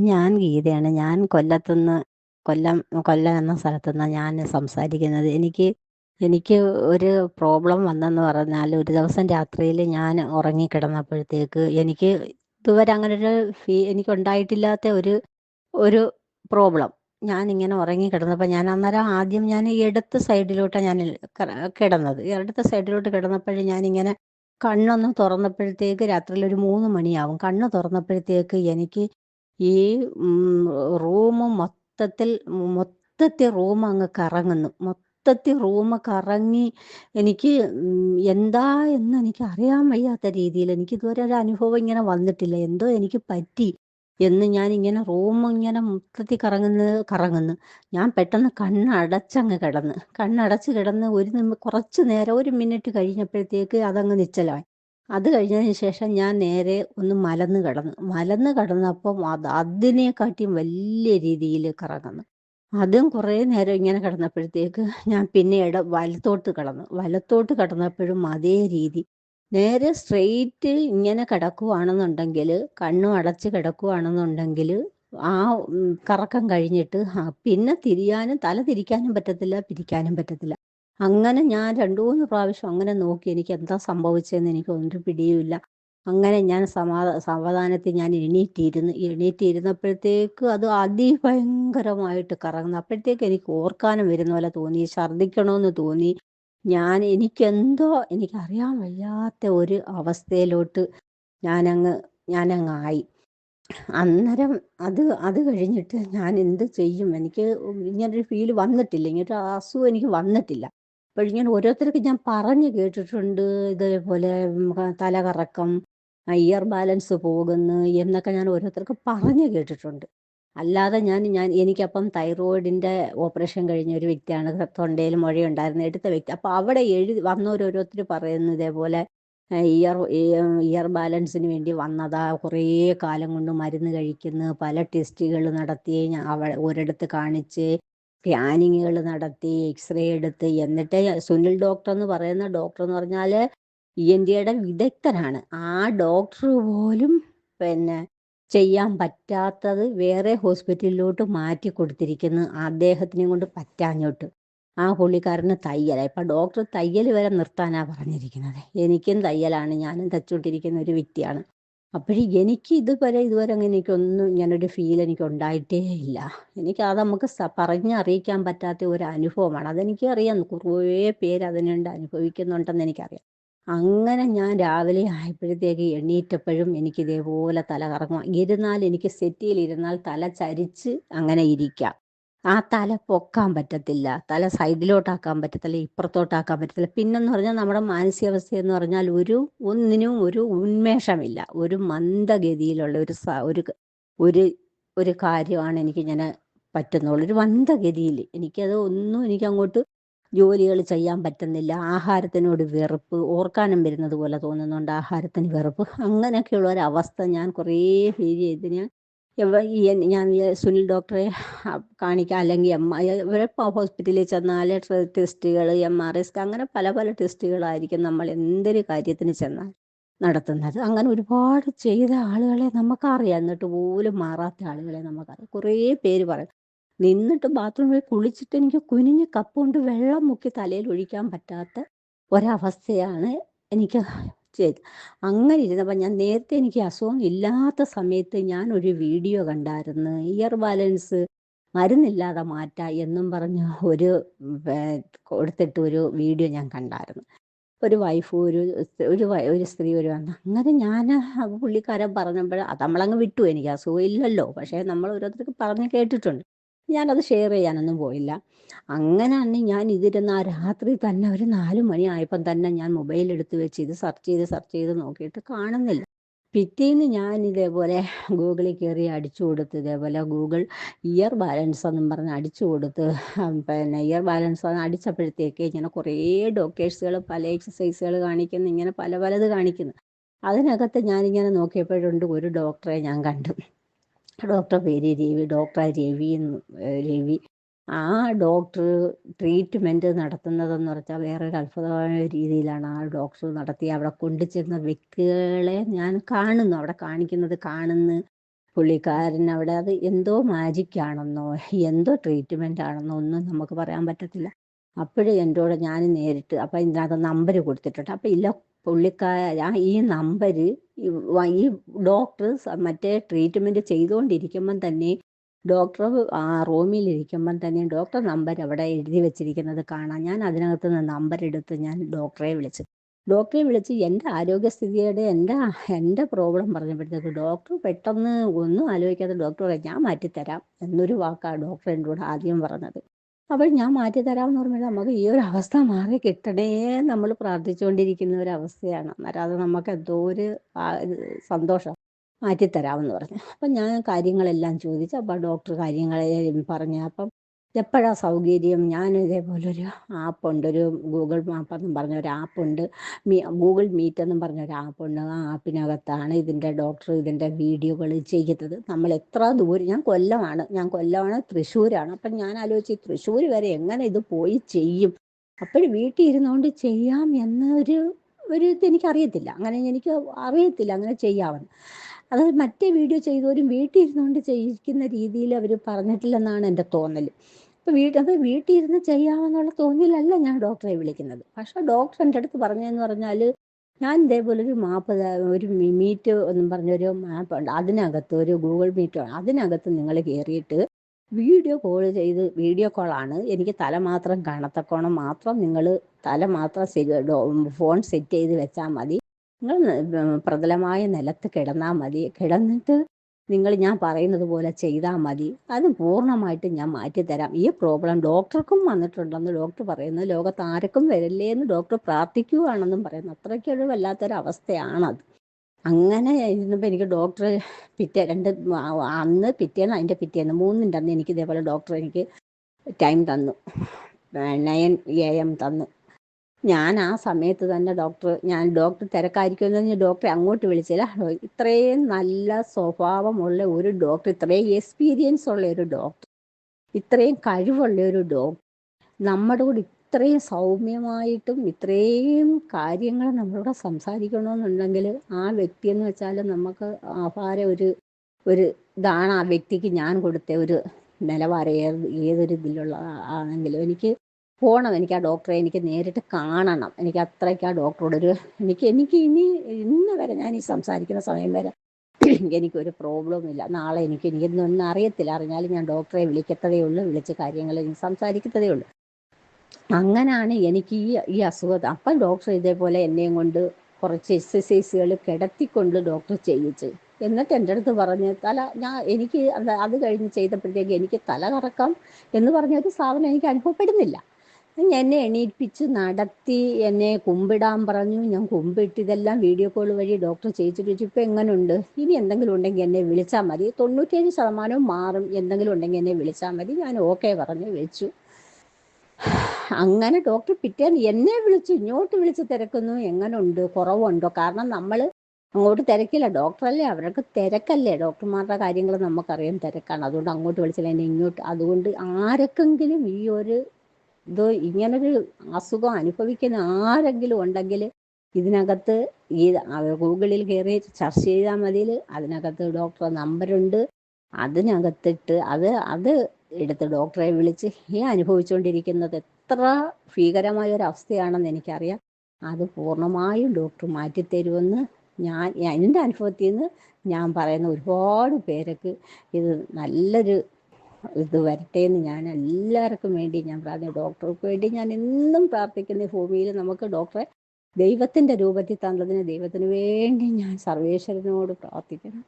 ഞാൻ ഗീതയാണ്. ഞാൻ കൊല്ലത്തുനിന്ന് കൊല്ലം കൊല്ലം എന്ന സ്ഥലത്തുനിന്നാണ് ഞാൻ സംസാരിക്കുന്നത്. എനിക്ക് ഒരു പ്രോബ്ലം വന്നെന്ന് പറഞ്ഞാൽ ഒരു ദിവസം രാത്രിയിൽ ഞാൻ ഉറങ്ങിക്കിടന്നപ്പോഴത്തേക്ക് എനിക്ക് ഇതുവരെ അങ്ങനൊരു എനിക്കുണ്ടായിട്ടില്ലാത്ത ഒരു ഒരു പ്രോബ്ലം. ഞാനിങ്ങനെ ഉറങ്ങിക്കിടന്നപ്പോൾ ഞാൻ അന്നേരം ആദ്യം ഞാൻ ഇടത്ത് സൈഡിലോട്ടാണ് ഞാൻ കിടന്നത്. ഇടത്തെ സൈഡിലോട്ട് കിടന്നപ്പോൾ ഞാനിങ്ങനെ കണ്ണൊന്ന് തുറന്നപ്പോഴത്തേക്ക് രാത്രിയിൽ ഒരു 3 മണിയാവും. കണ്ണ് തുറന്നപ്പോഴത്തേക്ക് എനിക്ക് ഈ റൂം മൊത്തത്തിൽ റൂം അങ്ങ് കറങ്ങുന്നു. മൊത്തത്തിൽ റൂം കറങ്ങി എനിക്ക് എന്താ എന്ന് എനിക്ക് അറിയാൻ വയ്യാത്ത രീതിയിൽ എനിക്കിതുവരെ ഒരു അനുഭവം ഇങ്ങനെ വന്നിട്ടില്ല. എന്തോ എനിക്ക് പറ്റി എന്ന് ഞാനിങ്ങനെ റൂം ഇങ്ങനെ മൊത്തത്തിൽ കറങ്ങുന്നു. ഞാൻ പെട്ടെന്ന് കണ്ണടച്ചങ്ങ് കിടന്ന്. കണ്ണടച്ച് കിടന്ന് കുറച്ച് നേരം 1 മിനിറ്റ് കഴിഞ്ഞപ്പോഴത്തേക്ക് അതങ്ങ് നിശ്ചലമായി. അത് കഴിഞ്ഞതിന് ശേഷം ഞാൻ നേരെ ഒന്ന് മലന്ന് കിടന്നപ്പം അതിനെക്കാട്ടിയും വലിയ രീതിയിൽ കറങ്ങുന്നു. അതും കുറേ നേരം ഇങ്ങനെ കിടന്നപ്പോഴത്തേക്ക് ഞാൻ പിന്നെ വലത്തോട്ട് കിടന്നപ്പോഴും അതേ രീതി. നേരെ സ്ട്രെയിറ്റ് ഇങ്ങനെ കിടക്കുവാണെന്നുണ്ടെങ്കിൽ, കണ്ണും അടച്ച് കിടക്കുവാണെന്നുണ്ടെങ്കിൽ ആ കറക്കം കഴിഞ്ഞിട്ട് പിന്നെ തല തിരിക്കാനും പറ്റത്തില്ല, പിരിക്കാനും പറ്റത്തില്ല. അങ്ങനെ ഞാൻ 2, 3 പ്രാവശ്യം അങ്ങനെ നോക്കി. എനിക്ക് എന്താ സംഭവിച്ചതെന്ന് എനിക്ക് ഒരു പിടിയുമില്ല. അങ്ങനെ ഞാൻ സാവധാനത്തിൽ ഞാൻ എണീറ്റിരുന്നപ്പോഴത്തേക്ക് അത് അതിഭയങ്കരമായിട്ട് കറങ്ങുന്നു. അപ്പോഴത്തേക്ക് എനിക്ക് ഓർക്കാനും വരുന്ന പോലെ തോന്നി, ഛർദ്ദിക്കണമെന്ന് തോന്നി. എനിക്കറിയാൻ വയ്യാത്ത ഒരു അവസ്ഥയിലോട്ട് ഞാനങ്ങ് ആയി. അന്നേരം അത് കഴിഞ്ഞിട്ട് ഞാൻ എന്ത് ചെയ്യും? എനിക്ക് ഇങ്ങനൊരു ഫീൽ വന്നിട്ടില്ല. ഇങ്ങനൊരു അസുഖം എനിക്ക് വന്നിട്ടില്ല. അപ്പോഴിങ്ങനെ ഓരോരുത്തർക്ക് ഞാൻ പറഞ്ഞു കേട്ടിട്ടുണ്ട്, ഇതേപോലെ തലകറക്കം, ഇയർ ബാലൻസ് പോകുന്നു എന്നൊക്കെ ഞാൻ ഓരോരുത്തർക്ക് പറഞ്ഞു കേട്ടിട്ടുണ്ട്. അല്ലാതെ എനിക്കപ്പം തൈറോയിഡിൻ്റെ ഓപ്പറേഷൻ കഴിഞ്ഞ ഒരു വ്യക്തിയാണ്. തൊണ്ടയിൽ മുഴയുണ്ടായിരുന്നു, എടുത്ത വ്യക്തി. അപ്പോൾ അവിടെ വന്നവരോരോരുത്തർ പറയുന്നു ഇതേപോലെ ഇയർ ബാലൻസിന് വേണ്ടി വന്നതാ, കുറേ കാലം കൊണ്ട് മരുന്ന് കഴിക്കുന്നു, പല ടെസ്റ്റുകൾ നടത്തി, ഒരിടത്ത് കാണിച്ച്, സ്കാനിങ്ങുകൾ നടത്തി, എക്സ്റേ എടുത്ത്, എന്നിട്ട് സുനിൽ ഡോക്ടർ എന്ന് പറയുന്ന ഡോക്ടർ എന്ന് പറഞ്ഞാൽ ENTയുടെ വിദഗ്ധനാണ്. ആ ഡോക്ടർ പോലും പിന്നെ ചെയ്യാൻ പറ്റാത്തത് വേറെ ഹോസ്പിറ്റലിലോട്ട് മാറ്റി കൊടുത്തിരിക്കുന്നു, അദ്ദേഹത്തിനെയും കൊണ്ട് പറ്റാഞ്ഞോട്ട്. ആ പുള്ളിക്കാരന് തയ്യല. ഇപ്പം ഡോക്ടർ തയ്യൽ വരെ നിർത്താനാണ് പറഞ്ഞിരിക്കുന്നത്. എനിക്കും തയ്യലാണ്, ഞാനും തച്ചുകൊണ്ടിരിക്കുന്ന ഒരു വ്യക്തിയാണ്. അപ്പോഴേ ഇതുവരെ അങ്ങനെ ഇങ്ങനൊരു ഫീൽ എനിക്ക് ഉണ്ടായിട്ടേ ഇല്ല. അത് നമുക്ക് പറഞ്ഞറിയിക്കാൻ പറ്റാത്ത ഒരു അനുഭവമാണ്. അതെനിക്ക് അറിയാം, കുറേ പേര് അതിനുണ്ട് അനുഭവിക്കുന്നുണ്ടെന്ന് എനിക്കറിയാം. അങ്ങനെ ഞാൻ രാവിലെ ആയപ്പോഴത്തേക്ക് എണീറ്റപ്പോഴും എനിക്ക് ഇതേപോലെ തല കറങ്ങുക. എനിക്ക് സെറ്റിയിലിരുന്നാൽ തല ചരിച്ച് അങ്ങനെ ഇരിക്കാം. ആ തല പൊക്കാൻ പറ്റത്തില്ല, തല സൈഡിലോട്ടാക്കാൻ പറ്റത്തില്ല, ഇപ്പുറത്തോട്ടാക്കാൻ പറ്റത്തില്ല. പിന്നെന്ന് പറഞ്ഞാൽ നമ്മുടെ മാനസികാവസ്ഥയെന്ന് പറഞ്ഞാൽ ഒന്നിനും ഒരു ഉന്മേഷമില്ല. ഒരു മന്ദഗതിയിലുള്ള ഒരു ഒരു കാര്യമാണ് എനിക്കിങ്ങനെ പറ്റുന്നുള്ളൂ. ഒരു മന്ദഗതിയിൽ എനിക്കങ്ങോട്ട് ജോലികൾ ചെയ്യാൻ പറ്റുന്നില്ല. ആഹാരത്തിനോട് വെറുപ്പ്, ഓർക്കാനും വരുന്നത് പോലെ തോന്നുന്നുണ്ട്, ആഹാരത്തിന് വെറുപ്പ്. അങ്ങനെയൊക്കെയുള്ള ഒരവസ്ഥ ഞാൻ കുറേ ഫീൽ ചെയ്ത് ഞാൻ സുനിൽ ഡോക്ടറെ കാണിക്കാം, അല്ലെങ്കിൽ ഇവരെ ഹോസ്പിറ്റലിൽ ചെന്നാൽ ടെസ്റ്റുകൾ, MRI അങ്ങനെ പല പല ടെസ്റ്റുകളായിരിക്കും നമ്മൾ എന്തൊരു കാര്യത്തിന് ചെന്നാൽ നടത്തുന്നത്. അങ്ങനെ ഒരുപാട് ചെയ്ത ആളുകളെ നമുക്കറിയാം, എന്നിട്ട് പോലും മാറാത്ത ആളുകളെ നമുക്കറിയാം. കുറേ പേര് പറയും, നിന്നിട്ട് ബാത്റൂമിൽ കുളിച്ചിട്ട് എനിക്ക് കുനിഞ്ഞ് കപ്പ് കൊണ്ട് വെള്ളം മുക്കി തലയിൽ ഒഴിക്കാൻ പറ്റാത്ത ഒരവസ്ഥയാണ് എനിക്ക് ചെയ്ത്. അങ്ങനെ ഇരുന്നപ്പോൾ നേരത്തെ എനിക്ക് അസുഖം ഇല്ലാത്ത സമയത്ത് ഞാനൊരു വീഡിയോ കണ്ടായിരുന്നു, ഇയർ ബാലൻസ് മരുന്നില്ലാതെ മാറ്റാം എന്നും പറഞ്ഞ് കൊടുത്തിട്ട് ഒരു വീഡിയോ ഞാൻ കണ്ടായിരുന്നു. ഒരു വൈഫ് ഒരു സ്ത്രീ വന്ന് അങ്ങനെ പുള്ളിക്കാരൻ പറഞ്ഞപ്പോൾ അത് നമ്മളങ്ങ് വിട്ടു. എനിക്ക് അസുഖം ഇല്ലല്ലോ, പക്ഷേ നമ്മൾ ഓരോരുത്തർക്ക് പറഞ്ഞ് കേട്ടിട്ടുണ്ട്. ഞാനത് ഷെയർ ചെയ്യാനൊന്നും പോയില്ല. അങ്ങനെയാണ് ഞാൻ ഇതിരുന്ന് ആ രാത്രി തന്നെ ഒരു 4 മണി ആയപ്പം തന്നെ ഞാൻ മൊബൈൽ എടുത്ത് വെച്ച് ഇത് സെർച്ച് ചെയ്ത് നോക്കിയിട്ട് കാണുന്നില്ല. പിറ്റേന്ന് ഞാൻ ഇതേപോലെ ഗൂഗിളിൽ കയറി അടിച്ചു കൊടുത്ത്, ഇതേപോലെ ഗൂഗിൾ ഇയർ ബാലൻസ് എന്നും പറഞ്ഞ് അടിച്ചു കൊടുത്ത്, പിന്നെ ഇയർ ബാലൻസ് അടിച്ചപ്പോഴത്തേക്ക് ഇങ്ങനെ കുറേ ഡോക്ടേഴ്സുകൾ പല എക്സസൈസുകൾ കാണിക്കുന്നു, ഇങ്ങനെ പലത് കാണിക്കുന്നു. അതിനകത്ത് ഞാനിങ്ങനെ നോക്കിയപ്പോഴുണ്ട് ഒരു ഡോക്ടറെ ഞാൻ കണ്ടു. ഡോക്ടർ പേര് രവി. ആ ഡോക്ടർ ട്രീറ്റ്മെൻറ്റ് നടത്തുന്നതെന്ന് പറഞ്ഞാൽ വേറൊരു അത്ഭുതമായ രീതിയിലാണ് ആ ഡോക്ടർ നടത്തി അവിടെ കൊണ്ടുചെന്ന വ്യക്തികളെ ഞാൻ കാണുന്നു, അവിടെ കാണുന്നു. പുള്ളിക്കാരൻ അവിടെ അത് എന്തോ മാജിക് ആണെന്നോ എന്തോ ട്രീറ്റ്മെൻ്റ് ആണെന്നോ ഒന്നും നമുക്ക് പറയാൻ പറ്റത്തില്ല. അപ്പോഴും എന്നോട് ഞാൻ നേരിട്ട് അപ്പം ഇതിനകത്ത് നമ്പർ കൊടുത്തിട്ടുണ്ട്. അപ്പം ഇല്ല ഈ നമ്പർ ഈ ഡോക്ടർ മറ്റേ ട്രീറ്റ്മെൻറ്റ് ചെയ്തുകൊണ്ടിരിക്കുമ്പം തന്നെ ഡോക്ടർ ആ റൂമിലിരിക്കുമ്പം തന്നെ ഡോക്ടർ നമ്പർ അവിടെ എഴുതി വെച്ചിരിക്കുന്നത് കാണാം. ഞാൻ അതിനകത്ത് നിന്ന് നമ്പർ എടുത്ത് ഞാൻ ഡോക്ടറെ വിളിച്ച് എൻ്റെ ആരോഗ്യസ്ഥിതിയുടെ എൻ്റെ പ്രോബ്ലം പറഞ്ഞപ്പോഴത്തേക്ക് ഡോക്ടർ പെട്ടെന്ന് ഒന്നും ആലോചിക്കാതെ ഡോക്ടർ പറയും ഞാൻ മാറ്റിത്തരാം എന്നൊരു വാക്കാണ് ഡോക്ടർ എന്നോട് ആദ്യം പറഞ്ഞത്. അപ്പോൾ ഞാൻ മാറ്റിത്തരാമെന്ന് പറഞ്ഞാൽ നമുക്ക് ഈ ഒരു അവസ്ഥ മാറി കിട്ടണേ നമ്മൾ പ്രാർത്ഥിച്ചുകൊണ്ടിരിക്കുന്ന ഒരു അവസ്ഥയാണ്. അന്നേരം അത് നമുക്ക് എന്തോ ഒരു സന്തോഷം. മാറ്റിത്തരാമെന്ന് പറഞ്ഞു. അപ്പം ഞാൻ കാര്യങ്ങളെല്ലാം ചോദിച്ചു. അപ്പം ഡോക്ടർ കാര്യങ്ങളെ പറഞ്ഞു. അപ്പം എപ്പോഴാണ് സൗകര്യം? ഞാൻ ഇതേപോലൊരു ആപ്പുണ്ട്, ഒരു ഗൂഗിൾ മാപ്പ് എന്നും പറഞ്ഞൊരു ആപ്പുണ്ട്, ഗൂഗിൾ മീറ്റ് എന്നും പറഞ്ഞൊരു ആപ്പുണ്ട്. ആ ആപ്പിനകത്താണ് ഡോക്ടർ ഇതിൻ്റെ വീഡിയോകൾ ചെയ്യുന്നത്. നമ്മൾ എത്ര ദൂരം, ഞാൻ കൊല്ലമാണ് തൃശ്ശൂരാണ്. അപ്പം ഞാൻ ആലോചിച്ച് തൃശ്ശൂർ വരെ എങ്ങനെ ഇത് പോയി ചെയ്യും? അപ്പോഴും വീട്ടിൽ ഇരുന്നുകൊണ്ട് ചെയ്യാം എന്നൊരു ഇതെനിക്കറിയത്തില്ല, എനിക്ക് അറിയത്തില്ല അങ്ങനെ ചെയ്യാമെന്ന്. അത് മറ്റേ വീഡിയോ ചെയ്തവരും വീട്ടിൽ ഇരുന്നുകൊണ്ട് ചെയ്യിക്കുന്ന രീതിയിൽ അവർ പറഞ്ഞിട്ടില്ലെന്നാണ് എൻ്റെ തോന്നൽ. അപ്പോൾ വീട്ടിൽ ഇരുന്ന് ചെയ്യാമെന്നുള്ള തോന്നലല്ല ഞാൻ ഡോക്ടറെ വിളിക്കുന്നത്. പക്ഷേ ഡോക്ടർ എൻ്റെ അടുത്ത് പറഞ്ഞതെന്ന് പറഞ്ഞാൽ ഞാൻ ഇതേപോലെ ഒരു മീറ്റ് എന്നും പറഞ്ഞൊരു മാപ്പുണ്ട്, അതിനകത്ത് ഒരു ഗൂഗിൾ മീറ്റ് അതിനകത്ത് നിങ്ങൾ കയറിയിട്ട് വീഡിയോ കോളാണ്, എനിക്ക് തല മാത്രം കാണത്തക്കോണം മാത്രം നിങ്ങൾ തല മാത്രം ഫോൺ സെറ്റ് ചെയ്ത് വെച്ചാൽ മതി. നിങ്ങൾ പ്രതലമായ നിലത്ത് കിടന്നാൽ മതി, കിടന്നിട്ട് ഞാൻ പറയുന്നത് പോലെ ചെയ്താൽ മതി, അത് പൂർണ്ണമായിട്ടും ഞാൻ മാറ്റിത്തരാം. ഈ പ്രോബ്ലം ഡോക്ടർക്കും വന്നിട്ടുണ്ടെന്ന് ഡോക്ടർ പറയുന്നു, ലോകത്ത് ആർക്കും വരില്ലേ എന്ന് ഡോക്ടർ പ്രാർത്ഥിക്കുകയാണെന്നും പറയുന്നു. അത്രയ്ക്കൊരു വല്ലാത്തൊരവസ്ഥയാണത്. അങ്ങനെ ഇരുന്നപ്പോൾ എനിക്ക് ഡോക്ടർ അതിൻ്റെ പിറ്റേന്ന് 3-ൻ്റെ അന്ന് എനിക്ക് ഇതേപോലെ ഡോക്ടർ എനിക്ക് ടൈം തന്നു, 9 AM തന്നു. ഞാൻ ആ സമയത്ത് തന്നെ ഡോക്ടർ തിരക്കായിരിക്കുമെന്ന് ഡോക്ടറെ അങ്ങോട്ട് വിളിച്ചില്ല. ഇത്രയും നല്ല സ്വഭാവമുള്ള ഒരു ഡോക്ടർ, ഇത്രയും എക്സ്പീരിയൻസ് ഉള്ള ഒരു ഡോക്ടർ, ഇത്രയും കഴിവുള്ള ഒരു ഡോക്ടർ നമ്മുടെ കൂടെ ഇത്രയും സൗമ്യമായിട്ടും ഇത്രയും കാര്യങ്ങൾ നമ്മളോട് സംസാരിക്കണമെന്നുണ്ടെങ്കിൽ ആ വ്യക്തിയെന്ന് വെച്ചാൽ നമുക്ക് അപാര ഒരു ഇതാണ് ആ വ്യക്തിക്ക് ഞാൻ കൊടുത്ത ഒരു നിലവാരം. ഏതൊരു ഇതിലുള്ള ആണെങ്കിലും എനിക്ക് ആ ഡോക്ടറെ എനിക്ക് നേരിട്ട് കാണണം. എനിക്ക് അത്രയ്ക്ക് ആ ഡോക്ടറോടൊരു എനിക്ക് ഇന്ന് വരെ ഞാൻ ഈ സംസാരിക്കുന്ന സമയം വരെ എനിക്കൊരു പ്രോബ്ലം ഇല്ല. നാളെ എനിക്കൊന്നും അറിയത്തില്ല, അറിഞ്ഞാലും ഞാൻ ഡോക്ടറെ വിളിക്കത്തതേ ഉള്ളൂ, വിളിച്ച് കാര്യങ്ങൾ എനിക്ക് സംസാരിക്കത്തതേ ഉള്ളൂ. അങ്ങനെയാണ് എനിക്ക് ഈ അസുഖം. അപ്പം ഡോക്ടർ ഇതേപോലെ എന്നെയും കൊണ്ട് കുറച്ച് എക്സസൈസുകൾ കിടത്തിക്കൊണ്ട് ഡോക്ടർ ചെയ്യിച്ച്, എന്നിട്ട് എൻ്റെ അടുത്ത് പറഞ്ഞ് എനിക്ക് അത് കഴിഞ്ഞ് ചെയ്തപ്പോഴത്തേക്ക് എനിക്ക് തല കറക്കം എന്ന് പറഞ്ഞൊരു സാധനം എനിക്ക് അനുഭവപ്പെടുന്നില്ല. എന്നെ എണീപ്പിച്ച് നടത്തി, എന്നെ കുമ്പിടാൻ പറഞ്ഞു. ഞാൻ കുമ്പിട്ട് ഇതെല്ലാം വീഡിയോ കോൾ വഴി ഡോക്ടർ ചെയ്യിച്ചിട്ട് വെച്ചു. ഇപ്പം എങ്ങനെയുണ്ട്? ഇനി എന്തെങ്കിലും ഉണ്ടെങ്കിൽ എന്നെ വിളിച്ചാൽ മതി, 97% മാറും, എന്തെങ്കിലും ഉണ്ടെങ്കിൽ എന്നെ വിളിച്ചാൽ മതി. ഞാൻ ഓക്കെ പറഞ്ഞ് വെച്ചു. അങ്ങനെ ഡോക്ടർ പിറ്റേന്ന് എന്നെ ഇങ്ങോട്ട് വിളിച്ച് തിരക്കുന്നു, എങ്ങനെയുണ്ട്, കുറവുണ്ടോ? കാരണം നമ്മൾ അങ്ങോട്ട് തിരക്കില്ല, ഡോക്ടറല്ലേ, അവർക്ക് തിരക്കല്ലേ, ഡോക്ടർമാരുടെ കാര്യങ്ങൾ നമുക്കറിയാം, തിരക്കാണ്. അതുകൊണ്ട് അങ്ങോട്ട് വിളിച്ചില്ല, എന്നെ ഇങ്ങോട്ട്. അതുകൊണ്ട് ആർക്കെങ്കിലും ഇങ്ങനൊരു അസുഖം അനുഭവിക്കുന്ന ആരെങ്കിലും ഉണ്ടെങ്കിൽ ഇതിനകത്ത് ഗൂഗിളിൽ കയറി സെർച്ച് ചെയ്താൽ മതി. അതിനകത്ത് ഡോക്ടറെ നമ്പറുണ്ട്, അതിനകത്തിട്ട് അത് എടുത്ത് ഡോക്ടറെ വിളിച്ച് ഈ അനുഭവിച്ചുകൊണ്ടിരിക്കുന്നത് എത്ര ഭീകരമായ ഒരു അവസ്ഥയാണെന്ന് എനിക്കറിയാം. അത് പൂർണ്ണമായും ഡോക്ടർ മാറ്റിത്തരുമെന്ന് എൻ്റെ അനുഭവത്തിൽ നിന്ന് ഞാൻ പറയുന്ന ഒരുപാട് പേർക്ക് ഇത് നല്ലൊരു വരട്ടെ എന്ന് ഞാൻ എല്ലാവർക്കും വേണ്ടി ഞാൻ ഡോക്ടർക്ക് വേണ്ടി ഞാൻ എന്നും പ്രാർത്ഥിക്കുന്ന ഭൂമിയിൽ നമുക്ക് ഡോക്ടറെ ദൈവത്തിൻ്റെ രൂപത്തിൽ തന്നതിന് ദൈവത്തിന് വേണ്ടി ഞാൻ സർവേശ്വരനോട് പ്രാർത്ഥിക്കണം.